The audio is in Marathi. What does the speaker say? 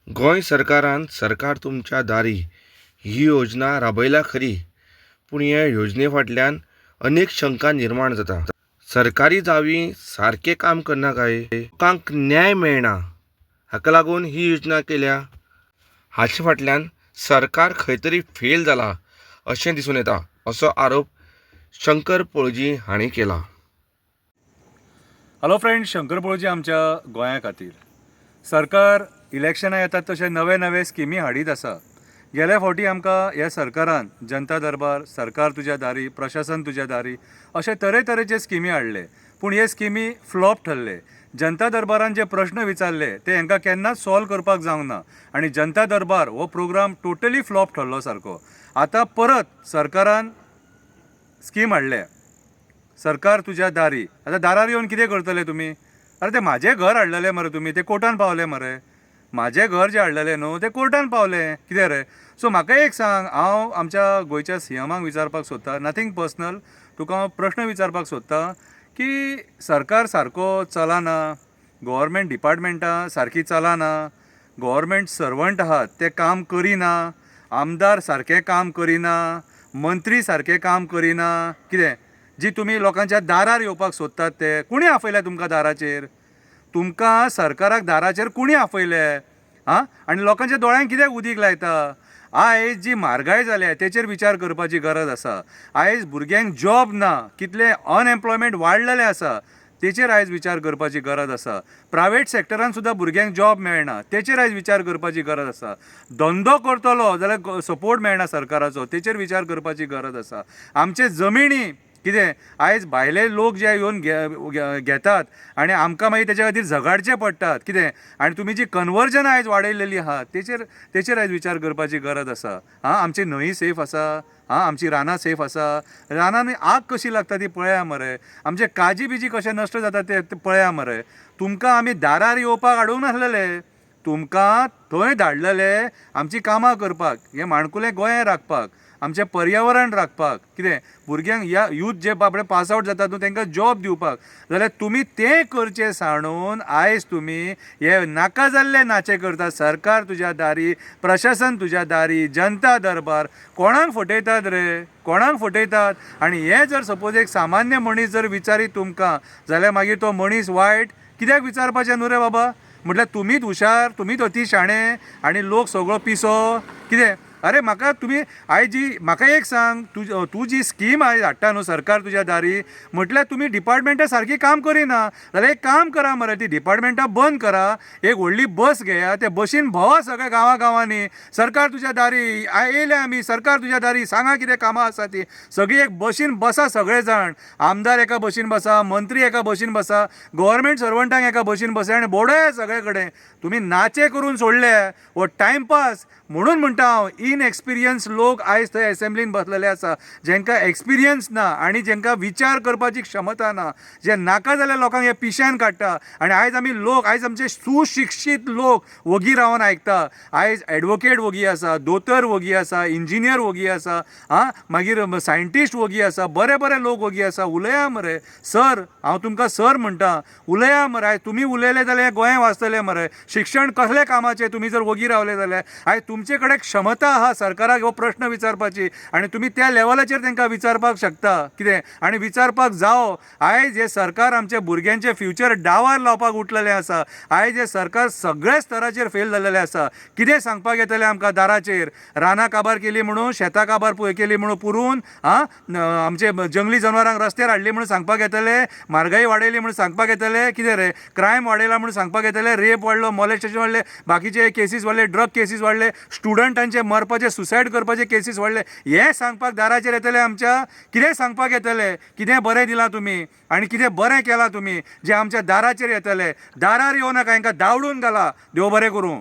गोंय सरकारान सरकार तुमच्या दारी ही योजना राबयल्या खरी, पूण ह्या योजने फाटल्यान अनेक शंका निर्माण जाता। सरकारी जावी सारके काम करना काय, लोकांक न्याय मेळना, हाका लागून ही योजना केल्या। हाचे फाटल्यान सरकार खंय तरी फेल जाला अशें दिसून येता, असो आरोप शंकर पळजी हांणी केला। हॅलो फ्रेंड्स, शंकर पळजी आमच्या गोंया खातीर सरकार इलेक्शनां येतात तशे नवे नवे स्किमी हाडीत आसा। गेल्या फावटी आमकां ह्या सरकारान जनता दरबार, सरकार तुज्या दारी, प्रशासन तुज्या दारी अशे तरेतरेचे स्किमी हाडले, पूण हे स्किमी फ्लॉप ठरले। जनता दरबारान जे प्रश्न विचारले ते हांकां केन्नाच सॉल्व करपाक जावंक ना आनी जनता दरबार हो प्रोग्राम टोटली फ्लॉप ठरलो सारको। आतां परत सरकारान स्कीम हाडल्या, सरकार तुज्या दारी। आतां दारार येवन कितें करतले तुमी? अरे ते म्हाजें घर हाडलेलें मरे तुमी, ते कोर्टान पावले मरे। म्हाजें घर जें हाडलेलें न्हू तें कोर्टान पावलें, कितें रे? सो म्हाका एक सांग, हांव आमच्या गोंयच्या सीएमाक विचारपाक सोदतां, नथींग पर्सनल, तुका हांव प्रश्न विचारपाक सोदतां की सरकार सारको चलना, गव्हर्मेंट डिपार्टमेंटां सारकी चलना, गव्हर्मेंट सर्वंट आहात ते काम करिना, आमदार सारकें काम करिना, मंत्री सारकें काम करिना, कितें? जी तुमी लोकांच्या दारार येवपाक सोदतात ते कुणी आपयल्या तुमकां दाराचेर? तुमकां सरकाराक दाराचेर कुणी आपयले? हां, आनी लोकांच्या दोळ्यांक कित्याक उदीक लायता? आयज जी म्हारगाय जाल्या तेचेर विचार करपाची गरज आसा। आयज भुरग्यांक जॉब ना, कितले अनएम्प्लॉयमेंट वाडलेले आसा, तेचेर आयज विचार करपाची गरज आसा। प्रायवेट सॅक्टरान सुद्दां भुरग्यांक जॉब मेळना, तेचेर आयज विचार करपाची गरज आसा। धंदो करतलो जाल्यार सपोर्ट मेळना सरकाराचो, तेचेर विचार करपाची गरज आसा। आमचे जमिनी कितें आयज भायले लोक जे येवन घेतात आनी आमकां मागीर तेच्या खातीर झगडचें पडटात, कितें? आनी तुमी जी कन्वर्जन आयज वाडयलेली आहा तेचेर आयज विचार करपाची गरज आसा। हां, आमची न्हंय सेफ आसा? हां, आमची रानां सेफ आसा? रानांनी आग कशी लागता ती पळया मरे। आमचे काजी बिजी कशे नश्ट जाता ते पळया मरे। तुमकां आमी दारार येवपाक हाडूंक नासलेले, तुमकां थंय धाडलेले आमची कामां करपाक, हे माणकुलें गोंय राखपाक, आमचें पर्यावरण राखपाक, कितें? भुरग्यांक ह्या यूथ जे बाबडे पास आवट जातात न्हू तांकां जॉब दिवपाक, जाल्यार तुमी तें करचें सांडून आयज तुमी हे नाका जाल्ले नाचे करतात। सरकार तुज्या दारी, प्रशासन तुज्या दारी, जनता दरबार कोणाक फटयतात रे? कोणाक फटयतात? आनी हे जर सपोज एक सामान्य मनीस जर विचारीत तुमकां, जाल्यार मागीर तो मनीस वायट कित्याक विचारपाचें न्हू रे बाबा? म्हटल्यार तुमीच हुशार, तुमीच अती शाणे आनी लोक सगळो पिसो, कितें? अरे म्हाका तुमी आयज जी म्हाका एक सांग, तूं जी स्कीम आयज हाडटा न्हू सरकार तुज्या दारी, म्हटल्यार तुमी डिपार्टमेंटां सारकी काम करिना। जाल्यार एक काम करा मरे, ती डिपार्टमेंटां बंद करा, एक व्हडली बस घेया, त्या बसीन भोंवा सगळ्या गांवांनी, सरकार तुज्या दारी येयले आमी, सरकार तुज्या दारी, सांगा कितें कामां आसा ती। सगळी एक बसीन बसा, सगळे जाण, आमदार एका बसीन बसा, मंत्री एका बसीन बसा, गव्हर्मेंट सर्वंटांक एका बसीन बसा आनी बोडय सगळे कडेन। तुमी नाचे करून सोडले, हो टायमपास म्हणून म्हणटा हांव। इनएक्सपिरियन्स लोक आयज थंय एसेंब्लीन बसलेले आसा, जेंकां एक्सपिरियन्स ना आनी जेंकां विचार करपाची क्षमता ना, जे नाका जाल्या लोकांक हे पिश्यान काडटा। आनी आयज आमी लोक, आयज आमचे सुशिक्षीत लोक वगी रावन आयकता। आयज एडवोकेट वगी आसा, दोतोर वगी आसा, इंजिनियर वगी आसा, हां, मागीर सायंटिस्ट वगी आसा, बरे बरे लोक वगी आसा। उलया मरे सर, हांव तुमकां सर म्हणटा, उलया मरे। आयज तुमी उलयले जाल्यार गोंय वाचतलें मरे। शिक्षण कसले कामाचें तुमी जर वगी रावले जाल्यार? आयज तुमचे कडेन क्षमता आहा सरकाराक हो प्रश्न विचारपाची आनी तुमी त्या लेवलाचेर तांकां विचारपाक शकता, कितें? आनी विचारपाक जावो। आयज हे सरकार आमच्या भुरग्यांचे फ्युचर डावार लावपाक उठलेलें आसा। आयज हे सरकार सगळ्या स्तराचेर फेल जाल्लेलें आसा। कितें सांगपाक येतलें आमकां दाराचेर? रानां काबार केली म्हणून, शेतां काबार केली म्हणून पुरून, हां, आमचे जंगली जनवरांक रस्त्यार हाडली म्हणून सांगपाक येतले, म्हारगाय वाडयली म्हणून सांगपाक येतले, कितें रे? क्रायम वाडयला म्हणून सांगपाक येतले, रेप वाडलो, मॉलेस्टेशन वाडले, बाकीचे केसीस वाडले, ड्रग केसीस वाडले, स्टुडंटांचे मरपाचे, सुसायड करपाचे केसीस वाडले, हे सांगपाक दाराचेर येतले आमच्या? कितें सांगपाक येतले? कितें बरें दिलां तुमी आनी कितें बरें केलां तुमी जे आमच्या दाराचेर येतले? दारार येवं नाका, हांकां धांवडून घाला। देव बरें करूं।